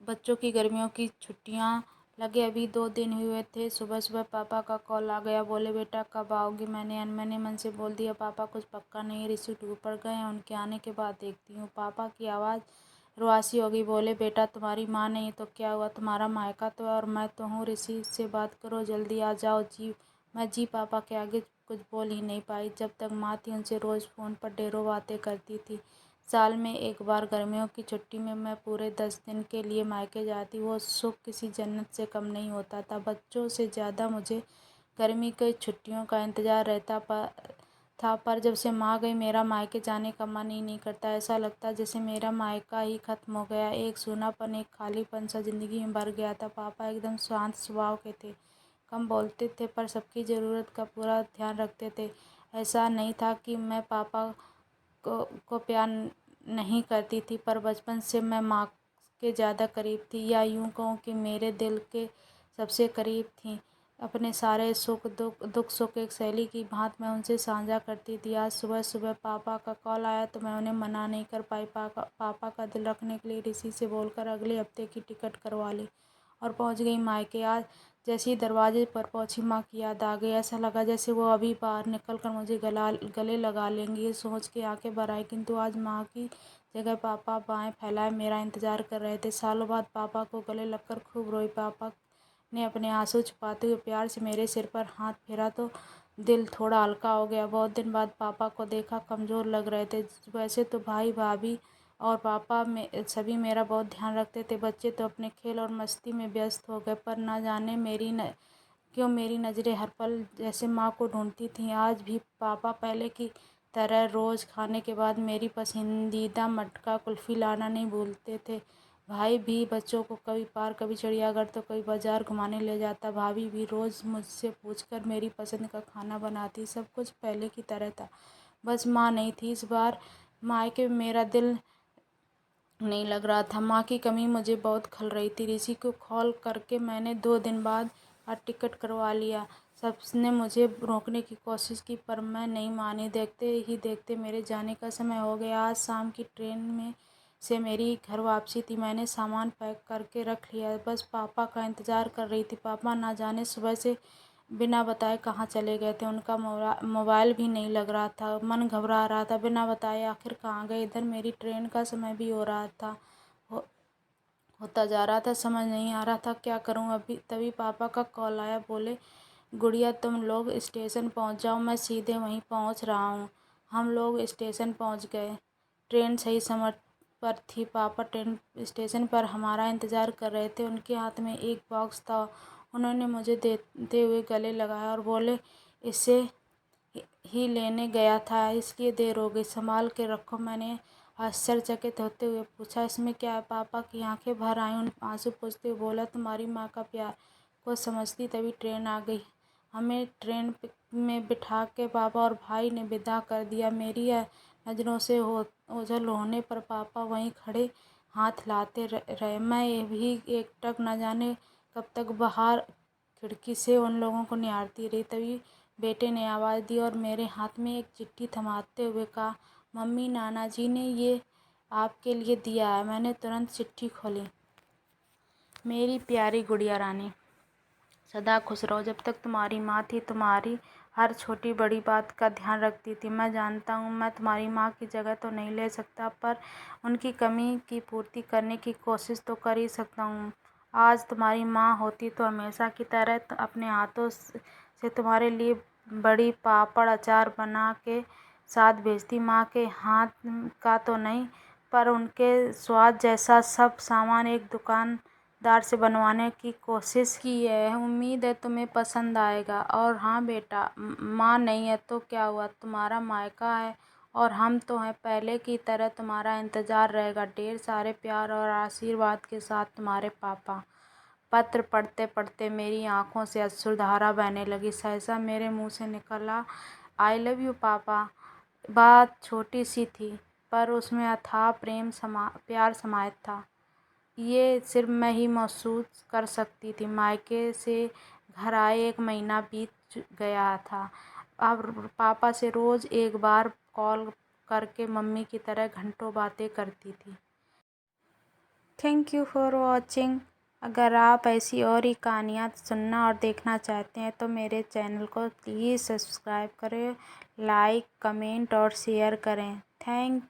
बच्चों की गर्मियों की छुट्टियां लगे अभी 2 दिन हुए थे। सुबह सुबह पापा का कॉल आ गया। बोले बेटा कब आओगी? मैंने अनमने मन से बोल दिया पापा कुछ पक्का नहीं, ऋषि टूर पर गए हैं, उनके आने के बाद देखती हूँ। पापा की आवाज़ रुआसी हो गई। बोले बेटा तुम्हारी माँ नहीं तो क्या हुआ? तुम्हारा मायका तो है और मैं तो हूँ। ऋषि से बात करो, जल्दी आ जाओ जी। मैं जी पापा के आगे कुछ बोल ही नहीं पाई। जब तक माँ थी उनसे रोज़ फ़ोन पर ढेरों बातें करती थी। साल में एक बार गर्मियों की छुट्टी में मैं पूरे 10 दिन के लिए मायके जाती। वो सुख किसी जन्नत से कम नहीं होता था। बच्चों से ज़्यादा मुझे गर्मी की छुट्टियों का इंतज़ार रहता था, पर जब से माँ गई मेरा मायके जाने का मन ही नहीं करता। ऐसा लगता जैसे मेरा मायका ही ख़त्म हो गया। एक सूनापन, एक खालीपन सा ज़िंदगी में भर गया था। पापा एकदम शांत स्वभाव के थे, कम बोलते थे पर सबकी ज़रूरत का पूरा ध्यान रखते थे। ऐसा नहीं था कि मैं पापा को प्यार नहीं करती थी, पर बचपन से मैं माँ के ज़्यादा करीब थी, या यूँ कहूँ कि मेरे दिल के सबसे करीब थी। अपने सारे दुख सुख एक सहेली की भांति मैं उनसे साझा करती थी। आज सुबह सुबह पापा का कॉल आया तो मैं उन्हें मना नहीं कर पाई। पापा का दिल रखने के लिए ऋषि से बोलकर अगले हफ्ते की टिकट करवा ली और पहुंच गई मायके। आज जैसे ही दरवाजे पर पहुंची माँ की याद आ गई। ऐसा लगा जैसे वो अभी बाहर निकल कर मुझे गले लगा लेंगी। ये सोच के आंखें भर आई, किंतु आज माँ की जगह पापा बाहें फैलाए मेरा इंतज़ार कर रहे थे। सालों बाद पापा को गले लगकर खूब रोई। पापा ने अपने आंसू छुपाते हुए प्यार से मेरे सिर पर हाथ फेरा तो दिल थोड़ा हल्का हो गया। बहुत दिन बाद पापा को देखा, कमज़ोर लग रहे थे। वैसे तो भाई भाभी और पापा में सभी मेरा बहुत ध्यान रखते थे। बच्चे तो अपने खेल और मस्ती में व्यस्त हो गए, पर ना जाने क्यों मेरी नज़रें हर पल जैसे माँ को ढूंढती थीं। आज भी पापा पहले की तरह रोज़ खाने के बाद मेरी पसंदीदा मटका कुल्फ़ी लाना नहीं भूलते थे। भाई भी बच्चों को कभी पार्क, कभी चिड़ियाघर तो कभी बाज़ार घुमाने ले जाता। भाभी भी रोज़ मुझसे पूछकर मेरी पसंद का खाना बनाती। सब कुछ पहले की तरह था, बस माँ नहीं थी। इस बार मायके में मेरा दिल नहीं लग रहा था। माँ की कमी मुझे बहुत खल रही थी। ऋषि को कॉल करके मैंने 2 दिन बाद टिकट करवा लिया। सबने मुझे रोकने की कोशिश की पर मैं नहीं मानी। देखते ही देखते मेरे जाने का समय हो गया। आज शाम की ट्रेन में से मेरी घर वापसी थी। मैंने सामान पैक करके रख लिया, बस पापा का इंतज़ार कर रही थी। पापा ना जाने सुबह से बिना बताए कहाँ चले गए थे। उनका मोबाइल भी नहीं लग रहा था। मन घबरा रहा था, बिना बताए आखिर कहाँ गए। इधर मेरी ट्रेन का समय भी हो रहा था, हो, होता जा रहा था। समझ नहीं आ रहा था क्या करूँ। तभी पापा का कॉल आया। बोले गुड़िया तुम लोग स्टेशन पहुँच जाओ, मैं सीधे वहीं पहुँच रहा हूँ। हम लोग स्टेशन पहुँच गए। ट्रेन सही समय पर थी। पापा ट्रेन स्टेशन पर हमारा इंतज़ार कर रहे थे। उनके हाथ में एक बॉक्स था। उन्होंने मुझे देते हुए गले लगाया और बोले इसे ही लेने गया था, इसलिए देर हो गई, संभाल के रखो। मैंने आश्चर्यचकित होते हुए पूछा इसमें क्या है? पापा की आंखें भर आईं। उन आंसू पोंछते हुए बोला तुम्हारी माँ का प्यार को समझती तभी ट्रेन आ गई। हमें ट्रेन में बिठा के पापा और भाई ने विदा कर दिया। मेरी नज़रों से ओझल होने पर पापा वहीं खड़े हाथ हिलाते रहे। मैं भी एकटक न जाने कब तक बाहर खिड़की से उन लोगों को निहारती रही। तभी बेटे ने आवाज़ दी और मेरे हाथ में एक चिट्ठी थमाते हुए कहा मम्मी नाना जी ने ये आपके लिए दिया है। मैंने तुरंत चिट्ठी खोली। मेरी प्यारी गुड़िया रानी, सदा खुश रहो। जब तक तुम्हारी माँ थी तुम्हारी हर छोटी बड़ी बात का ध्यान रखती थी। मैं जानता हूँ मैं तुम्हारी माँ की जगह तो नहीं ले सकता, पर उनकी कमी की पूर्ति करने की कोशिश तो कर ही सकता हूँ। आज तुम्हारी माँ होती तो हमेशा की तरह अपने हाथों से तुम्हारे लिए बड़ी पापड़ अचार बना के साथ भेजती। माँ के हाथ का तो नहीं, पर उनके स्वाद जैसा सब सामान एक दुकानदार से बनवाने की कोशिश की है। उम्मीद है तुम्हें पसंद आएगा। और हाँ बेटा, माँ नहीं है तो क्या हुआ, तुम्हारा मायका है और हम तो हैं। पहले की तरह तुम्हारा इंतज़ार रहेगा। ढेर सारे प्यार और आशीर्वाद के साथ, तुम्हारे पापा। पत्र पढ़ते पढ़ते मेरी आंखों से अश्रुधारा बहने लगी। सहसा मेरे मुंह से निकला आई लव यू पापा। बात छोटी सी थी, पर उसमें अथाह प्यार समाहित था। ये सिर्फ मैं ही महसूस कर सकती थी। मायके से घर आए 1 महीना बीत गया था। अब पापा से रोज़ एक बार कॉल करके मम्मी की तरह घंटों बातें करती थी। Thank you for watching. अगर आप ऐसी और ही कहानियाँ सुनना और देखना चाहते हैं तो मेरे चैनल को प्लीज़ सब्सक्राइब करें, लाइक, कमेंट और शेयर करें। थैंक